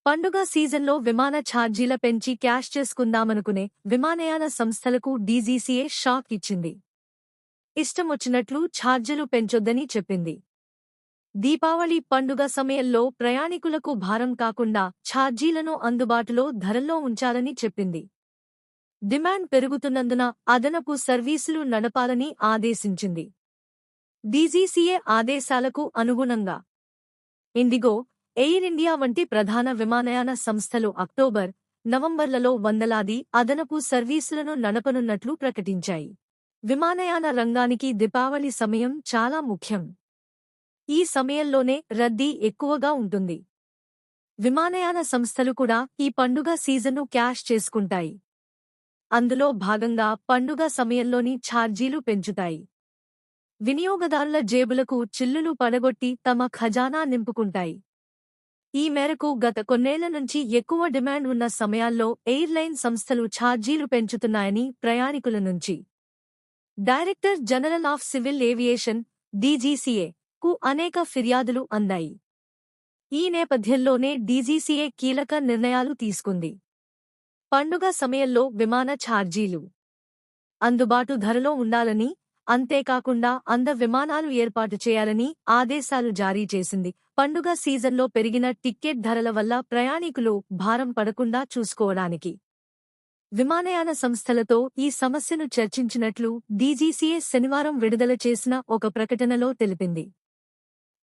పండుగ సీజన్లో విమాన ఛార్జీల పెంచి క్యాష్ చేసుకుందామనుకునే విమానయాన సంస్థలకు డీజీసీఏ షాక్ ఇచ్చింది. ఇష్టమొచ్చినట్లు ఛార్జీలు పెంచొద్దని చెప్పింది. దీపావళి పండుగ సమయంలో ప్రయాణికులకు భారం కాకుండా ఛార్జీలను అందుబాటులో ధరల్లో ఉంచాలని చెప్పింది. డిమాండ్ పెరుగుతున్నందున అదనపు సర్వీసులు నడపాలని ఆదేశించింది. డీజీసీఏ ఆదేశాలకు అనుగుణంగా ఇండిగో, ఎయిర్ ఇండియా వంటి ప్రధాన విమానయాన సంస్థలు అక్టోబర్, నవంబర్లలో వందలాది అదనపు సర్వీసులను నడపనున్నట్లు ప్రకటించాయి. విమానయాన రంగానికి దీపావళి సమయం చాలా ముఖ్యం. ఈ సమయంలోనే రద్దీ ఎక్కువగా ఉంటుంది. విమానయాన సంస్థలు కూడా ఈ పండుగ సీజన్ను క్యాష్ చేసుకుంటాయి. అందులో భాగంగా పండుగ సమయంలోని ఛార్జీలు పెంచుతాయి. వినియోగదారుల జేబులకు చిల్లులు పడగొట్టి తమ ఖజానా నింపుకుంటాయి. ఈ మేరకు గత కొన్నేళ్ల నుంచి ఎక్కువ డిమాండ్ ఉన్న సమయాల్లో ఎయిర్లైన్ సంస్థలు ఛార్జీలు పెంచుతున్నాయని ప్రయాణికుల నుంచి director general of civil aviation DGCA కు అనేక ఫిర్యాదులు అందాయి. ఈ నేపథ్యంలోనే డీజీసీఏ కీలక నిర్ణయాలు తీసుకుంది. పండుగ సమయంలో విమాన ఛార్జీలు అందుబాటు ధరలో ఉండాలని, అంతేకాకుండా విమానాలు ఏర్పాటు చేయాలని ఆదేశాలు జారీ చేసింది. పండుగ సీజన్లో పెరిగిన టిక్కెట్ ధరల వల్ల ప్రయాణికులు భారం పడకుండా చూసుకోవడానికి విమానయాన సంస్థలతో ఈ సమస్యను చర్చించినట్లు డీజీసీఏ శనివారం విడుదల చేసిన ఒక ప్రకటనలో తెలిపింది.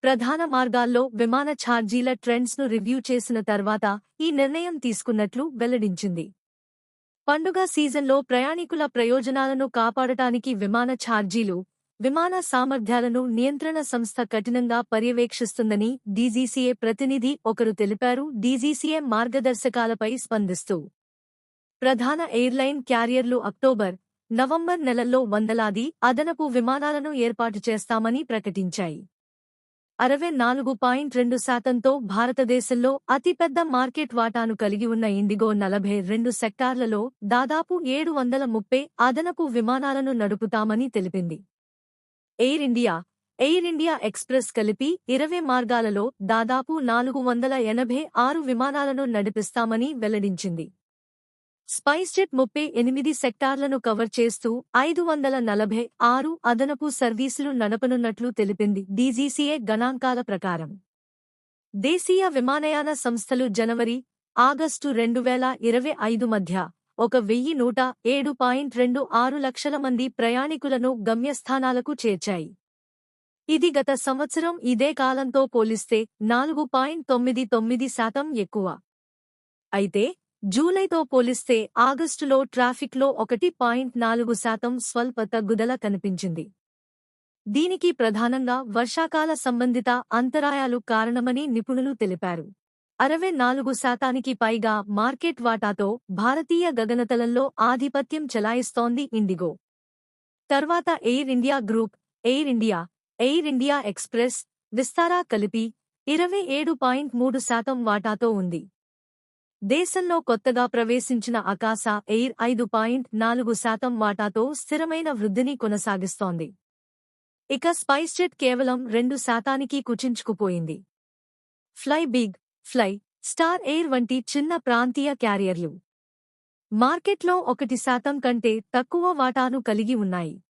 ప్రధాన మార్గాల్లో విమాన ఛార్జీల ట్రెండ్స్ను రివ్యూ చేసిన తర్వాత ఈ నిర్ణయం తీసుకున్నట్లు వెల్లడించింది. పండుగ సీజన్లో ప్రయాణికుల ప్రయోజనాలను కాపాడటానికి విమాన ఛార్జీలు, విమాన సామర్థ్యాలను నియంత్రణ సంస్థ కఠినంగా పర్యవేక్షిస్తుందని డీజీసీఏ ప్రతినిధి ఒకరు తెలిపారు. డీజీసీఏ మార్గదర్శకాలపై స్పందిస్తూ ప్రధాన ఎయిర్లైన్ క్యారియర్లు అక్టోబర్, నవంబర్ నెలల్లో వందలాది అదనపు విమానాలను ఏర్పాటు చేస్తామని ప్రకటించాయి. 64.2%తో భారతదేశంలో అతిపెద్ద మార్కెట్ వాటాను కలిగి ఉన్న ఇండిగో 42 సెక్టార్లలో దాదాపు 730 అదనపు విమానాలను నడుపుతామని తెలిపింది. ఎయిర్ ఇండియా ఎక్స్ప్రెస్ కలిపి 20 మార్గాలలో దాదాపు 486 విమానాలను నడిపిస్తామని వెల్లడించింది. స్పైస్జెట్ 38 సెక్టార్లను కవర్ చేస్తూ 546 అదనపు సర్వీసులు నడపనున్నట్లు తెలిపింది. డీజీసీఏ గణాంకాల ప్రకారం దేశీయ విమానయాన సంస్థలు జనవరి, ఆగస్టు 2025 మధ్య 1107.26 లక్షల మంది ప్రయాణికులను గమ్యస్థానాలకు చేర్చాయి. ఇది గత సంవత్సరం ఇదే కాలంతో పోలిస్తే 4.99% ఎక్కువ. అయితే జూలైతో పోలిస్తే ఆగస్టులో ట్రాఫిక్లో 1.4% స్వల్ప తగ్గుదల కనిపించింది. దీనికి ప్రధానంగా వర్షాకాల సంబంధిత అంతరాయాలు కారణమని నిపుణులు తెలిపారు. 64% పైగా మార్కెట్ వాటాతో భారతీయ గగనతలంలో ఆధిపత్యం చెలాయిస్తోంది ఇండిగో. తర్వాత air India group, air India express, Vistara కలిపి 27.3% వాటాతో ఉంది. దేశంలో కొత్తగా ప్రవేశించిన ఆకాశ ఎయిర్ 5.4% వాటాతో స్థిరమైన వృద్ధిని కొనసాగిస్తోంది. ఇక స్పైస్జెట్ కేవలం 2% కుచించుకుపోయింది. Fly Big, Fly Star Air వంటి చిన్న ప్రాంతీయ క్యారియర్లు మార్కెట్లో 1% కంటే తక్కువ వాటాను కలిగి ఉన్నాయి.